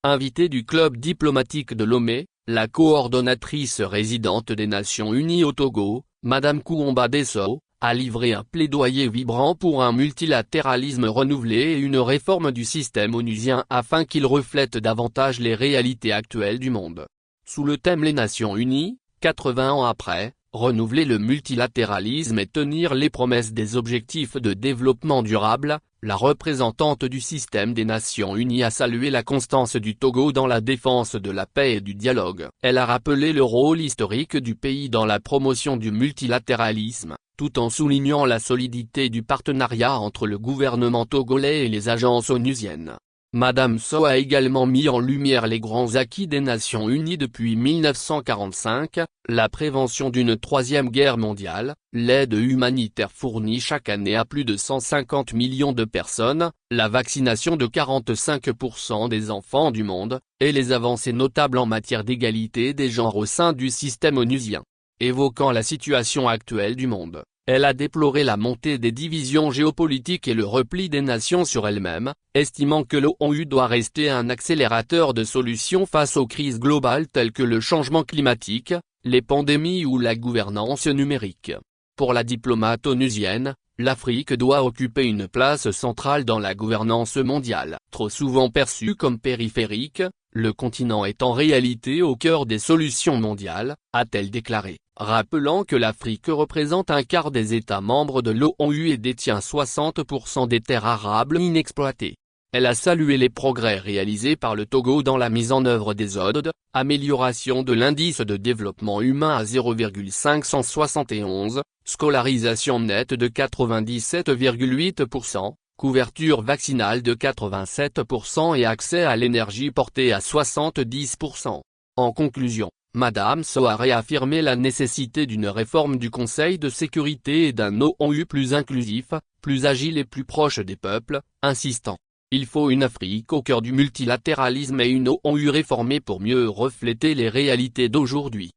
Invitée du club diplomatique de Lomé, la coordonnatrice résidente des Nations Unies au Togo, Madame Kouomba Dessau, a livré un plaidoyer vibrant pour un multilatéralisme renouvelé et une réforme du système onusien afin qu'il reflète davantage les réalités actuelles du monde. Sous le thème Les Nations Unies, 80 ans après, renouveler le multilatéralisme et tenir les promesses des objectifs de développement durable, la représentante du système des Nations Unies a salué la constance du Togo dans la défense de la paix et du dialogue. Elle a rappelé le rôle historique du pays dans la promotion du multilatéralisme, tout en soulignant la solidité du partenariat entre le gouvernement togolais et les agences onusiennes. Madame Sow a également mis en lumière les grands acquis des Nations Unies depuis 1945, la prévention d'une troisième guerre mondiale, l'aide humanitaire fournie chaque année à plus de 150 millions de personnes, la vaccination de 45% des enfants du monde, et les avancées notables en matière d'égalité des genres au sein du système onusien. Évoquant la situation actuelle du monde, elle a déploré la montée des divisions géopolitiques et le repli des nations sur elles-mêmes, estimant que l'ONU doit rester un accélérateur de solutions face aux crises globales telles que le changement climatique, les pandémies ou la gouvernance numérique. Pour la diplomate onusienne, l'Afrique doit occuper une place centrale dans la gouvernance mondiale. Trop souvent perçue comme périphérique, le continent est en réalité au cœur des solutions mondiales, a-t-elle déclaré, rappelant que l'Afrique représente un quart des États membres de l'ONU et détient 60% des terres arables inexploitées. Elle a salué les progrès réalisés par le Togo dans la mise en œuvre des ODD, amélioration de l'indice de développement humain à 0,571, scolarisation nette de 97,8%, couverture vaccinale de 87% et accès à l'énergie porté à 70%. En conclusion, Madame Sow a réaffirmé la nécessité d'une réforme du Conseil de sécurité et d'un ONU plus inclusif, plus agile et plus proche des peuples, insistant. Il faut une Afrique au cœur du multilatéralisme et une ONU réformée pour mieux refléter les réalités d'aujourd'hui.